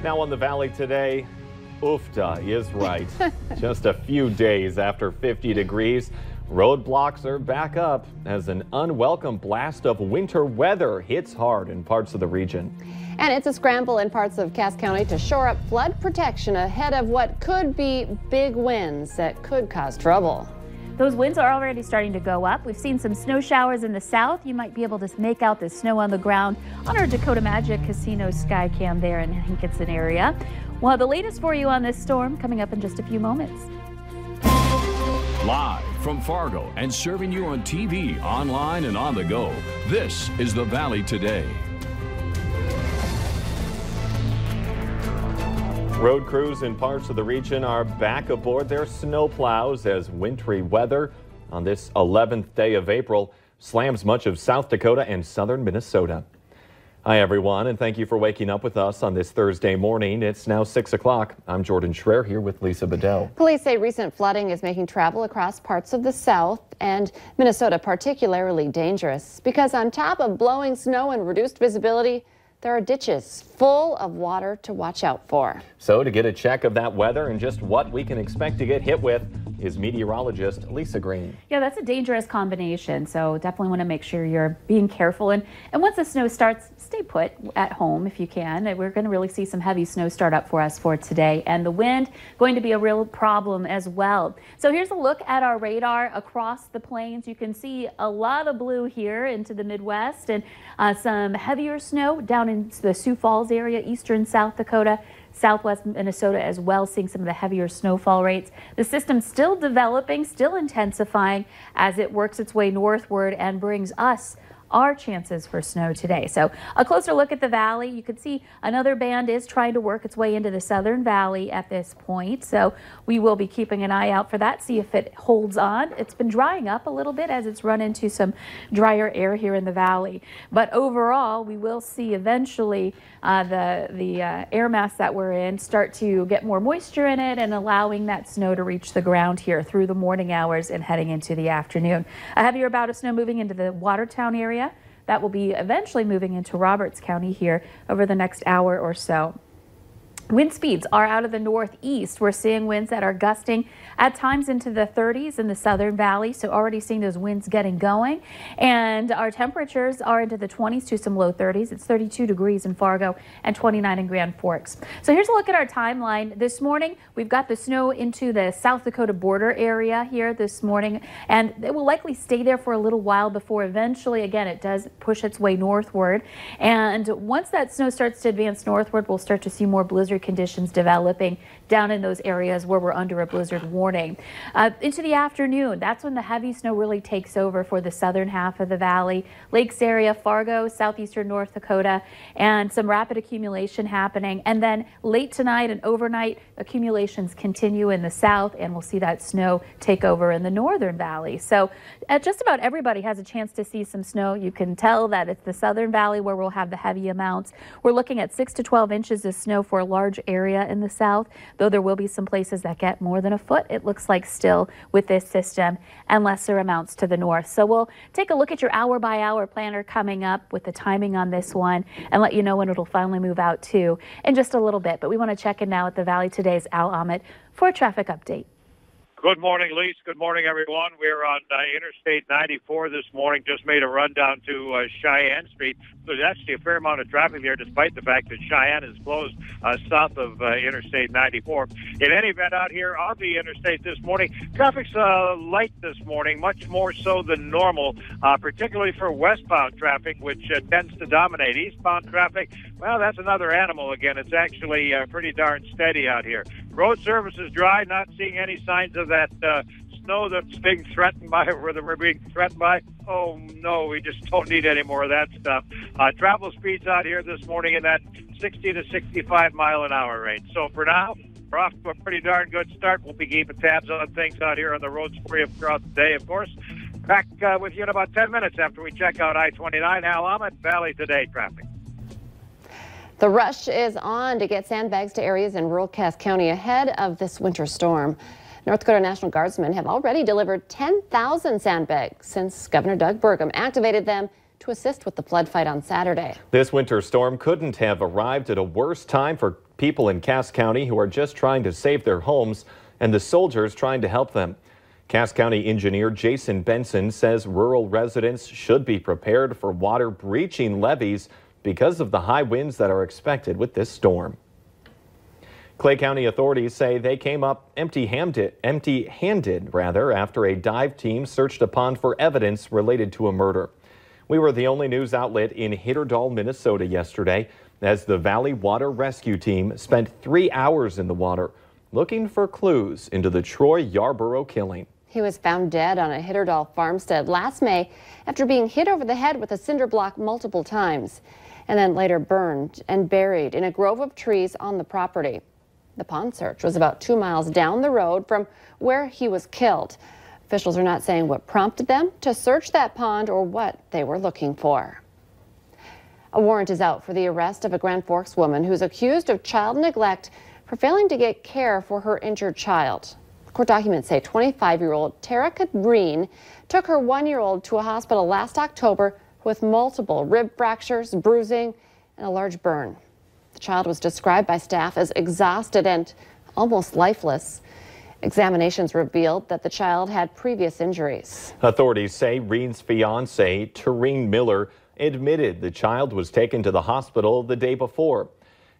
Now on the Valley today, oofta is right. Just a few days after 50 degrees, roadblocks are back up as an unwelcome blast of winter weather hits hard in parts of the region. And it's a scramble in parts of Cass County to shore up flood protection ahead of what could be big winds that could cause trouble. Those winds are already starting to go up. We've seen some snow showers in the south. You might be able to make out the snow on the ground on our Dakota Magic Casino sky cam there in Hankinson area. We'll have the latest for you on this storm coming up in just a few moments. Live from Fargo and serving you on TV, online, and on the go, this is the Valley Today. Road crews in parts of the region are back aboard their snowplows as wintry weather on this 11th day of April slams much of South Dakota and southern Minnesota. Hi everyone, and thank you for waking up with us on this Thursday morning. It's now 6 o'clock. I'm Jordan Schreier here with Lisa Bedell. Police say recent flooding is making travel across parts of the south and Minnesota particularly dangerous because on top of blowing snow and reduced visibility, there are ditches full of water to watch out for. So to get a check of that weather and just what we can expect to get hit with is meteorologist Lisa Green. Yeah, that's a dangerous combination, so definitely want to make sure you're being careful. And once the snow starts, stay put at home if you can. We're going to really see some heavy snow start up for us for today. And the wind going to be a real problem as well. So here's a look at our radar across the plains. You can see a lot of blue here into the Midwest and some heavier snow down in the Sioux Falls area, eastern South Dakota, southwest Minnesota as well, seeing some of the heavier snowfall rates. The system's still developing, still intensifying as it works its way northward and brings us our chances for snow today. So a closer look at the valley. You can see another band is trying to work its way into the southern valley at this point. So we will be keeping an eye out for that, see if it holds on. It's been drying up a little bit as it's run into some drier air here in the valley. But overall, we will see eventually the air mass that we're in start to get more moisture in it and allowing that snow to reach the ground here through the morning hours and heading into the afternoon. A heavier bout of snow moving into the Watertown area. That will be eventually moving into Roberts County here over the next hour or so. Wind speeds are out of the northeast. We're seeing winds that are gusting at times into the 30s in the southern valley. So already seeing those winds getting going. And our temperatures are into the 20s to some low 30s. It's 32 degrees in Fargo and 29 in Grand Forks. So here's a look at our timeline. This morning, we've got the snow into the South Dakota border area here this morning. And it will likely stay there for a little while before eventually, again, it does push its way northward. And once that snow starts to advance northward, we'll start to see more blizzard conditions developing down in those areas where we're under a blizzard warning. Into the afternoon, that's when the heavy snow really takes over for the southern half of the valley. Lakes area, Fargo, southeastern North Dakota, and some rapid accumulation happening. And then late tonight and overnight, accumulations continue in the south, and we'll see that snow take over in the northern valley. So just about everybody has a chance to see some snow. You can tell that it's the southern valley where we'll have the heavy amounts. We're looking at 6 to 12 inches of snow for a large area in the south, though there will be some places that get more than a foot, it looks like still with this system, and lesser amounts to the north. So we'll take a look at your hour by hour planner coming up with the timing on this one and let you know when it'll finally move out too in just a little bit. But we want to check in now at the Valley Today's Al Ahmed for a traffic update. Good morning, Lise. Good morning, everyone. We're on Interstate 94 this morning. Just made a run down to Cheyenne Street. There's actually a fair amount of traffic there, despite the fact that Cheyenne is closed south of Interstate 94. In any event, out here on the interstate this morning, traffic's light this morning, much more so than normal, particularly for westbound traffic, which tends to dominate. Eastbound traffic, well, that's another animal again. It's actually pretty darn steady out here. Road service is dry, not seeing any signs of that snow that's being threatened by, or that we're being threatened by. Oh, no, we just don't need any more of that stuff. Travel speeds out here this morning in that 60 to 65 mile an hour range. So for now, we're off to a pretty darn good start. We'll be keeping tabs on things out here on the roads for you throughout the day, of course. Back with you in about 10 minutes after we check out I-29. Al Ahmed, Valley Today traffic. The rush is on to get sandbags to areas in rural Cass County ahead of this winter storm. North Dakota National Guardsmen have already delivered 10,000 sandbags since Governor Doug Burgum activated them to assist with the flood fight on Saturday. This winter storm couldn't have arrived at a worse time for people in Cass County who are just trying to save their homes and the soldiers trying to help them. Cass County engineer Jason Benson says rural residents should be prepared for water breaching levees because of the high winds that are expected with this storm. Clay County authorities say they came up empty-handed after a dive team searched a pond for evidence related to a murder. We were the only news outlet in Hitterdal, Minnesota yesterday as the Valley Water Rescue Team spent 3 hours in the water looking for clues into the Troy Yarborough killing. He was found dead on a Hitterdal farmstead last May after being hit over the head with a cinder block multiple times and then later burned and buried in a grove of trees on the property. The pond search was about 2 miles down the road from where he was killed. Officials are not saying what prompted them to search that pond or what they were looking for. A warrant is out for the arrest of a Grand Forks woman who's accused of child neglect for failing to get care for her injured child. Court documents say 25-year-old Tara Cabreen took her 1-year-old to a hospital last October with multiple rib fractures, bruising, and a large burn. The child was described by staff as exhausted and almost lifeless. Examinations revealed that the child had previous injuries. Authorities say Reen's fiance, Tareen Miller, admitted the child was taken to the hospital the day before.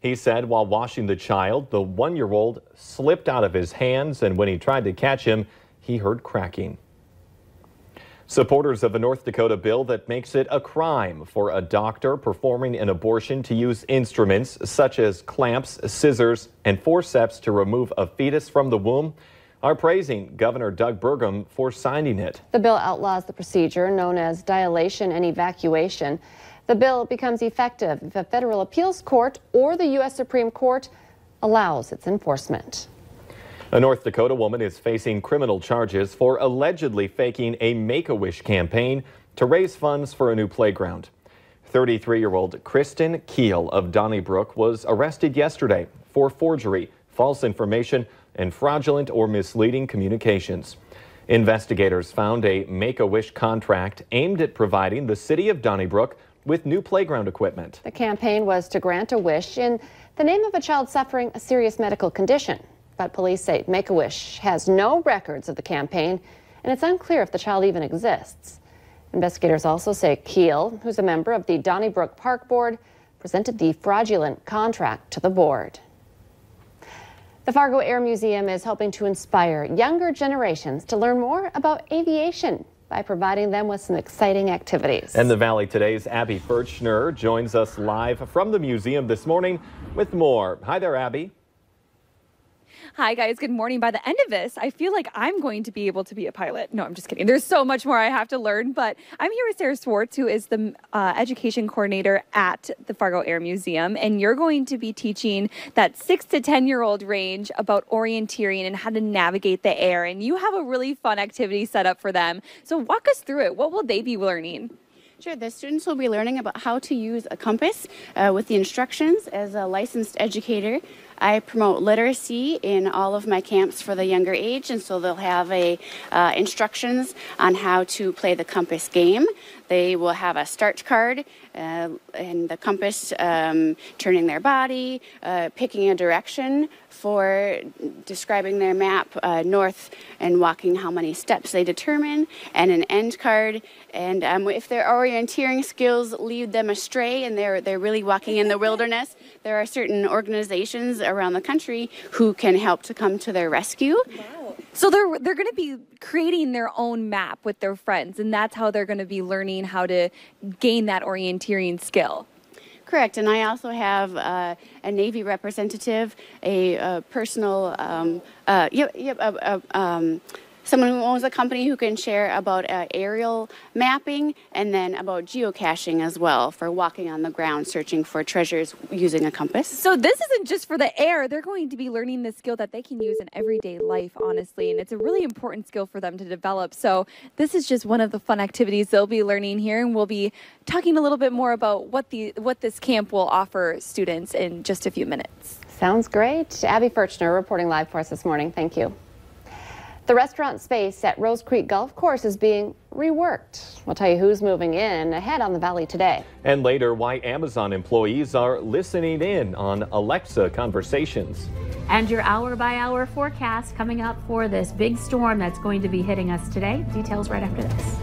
He said while washing the child, the 1-year-old slipped out of his hands, and when he tried to catch him, he heard cracking. Supporters of a North Dakota bill that makes it a crime for a doctor performing an abortion to use instruments such as clamps, scissors, and forceps to remove a fetus from the womb are praising Governor Doug Burgum for signing it. The bill outlaws the procedure known as dilation and evacuation. The bill becomes effective if a federal appeals court or the U.S. Supreme Court allows its enforcement. A North Dakota woman is facing criminal charges for allegedly faking a Make-A-Wish campaign to raise funds for a new playground. 33-year-old Kristen Keel of Donnybrook was arrested yesterday for forgery, false information, and fraudulent or misleading communications. Investigators found a Make-A-Wish contract aimed at providing the city of Donnybrook with new playground equipment. The campaign was to grant a wish in the name of a child suffering a serious medical condition. But police say Make-A-Wish has no records of the campaign, and it's unclear if the child even exists. Investigators also say Keel, who's a member of the Donnybrook Park Board, presented the fraudulent contract to the board. The Fargo Air Museum is hoping to inspire younger generations to learn more about aviation by providing them with some exciting activities. And the Valley Today's Abby Furchner joins us live from the museum this morning with more. Hi there, Abby. Hi, guys. Good morning. By the end of this, I feel like I'm going to be able to be a pilot. No, I'm just kidding. There's so much more I have to learn, but I'm here with Sarah Swartz, who is the education coordinator at the Fargo Air Museum, and you're going to be teaching that 6 to 10-year-old range about orienteering and how to navigate the air, and you have a really fun activity set up for them. So walk us through it. What will they be learning? Sure, the students will be learning about how to use a compass with the instructions. As a licensed educator, I promote literacy in all of my camps for the younger age, and so they'll have instructions on how to play the compass game. They will have a start card and the compass turning their body, picking a direction for describing their map north and walking how many steps they determine, and an end card. And if their orienteering skills lead them astray and they're really walking in the wilderness, there are certain organizations around the country who can help to come to their rescue. Wow. So they're going to be creating their own map with their friends, and that's how they're going to be learning how to gain that orienteering skill. Correct, and I also have a Navy representative, a personal, someone who owns a company who can share about aerial mapping and then about geocaching as well for walking on the ground searching for treasures using a compass. So this isn't just for the air. They're going to be learning this skill that they can use in everyday life, honestly, and it's a really important skill for them to develop. So this is just one of the fun activities they'll be learning here, and we'll be talking a little bit more about what this camp will offer students in just a few minutes. Sounds great. Abby Furchner reporting live for us this morning. Thank you. The restaurant space at Rose Creek Golf Course is being reworked. We'll tell you who's moving in ahead on the Valley today. And later, why Amazon employees are listening in on Alexa conversations. And your hour-by-hour forecast coming up for this big storm that's going to be hitting us today. Details right after this.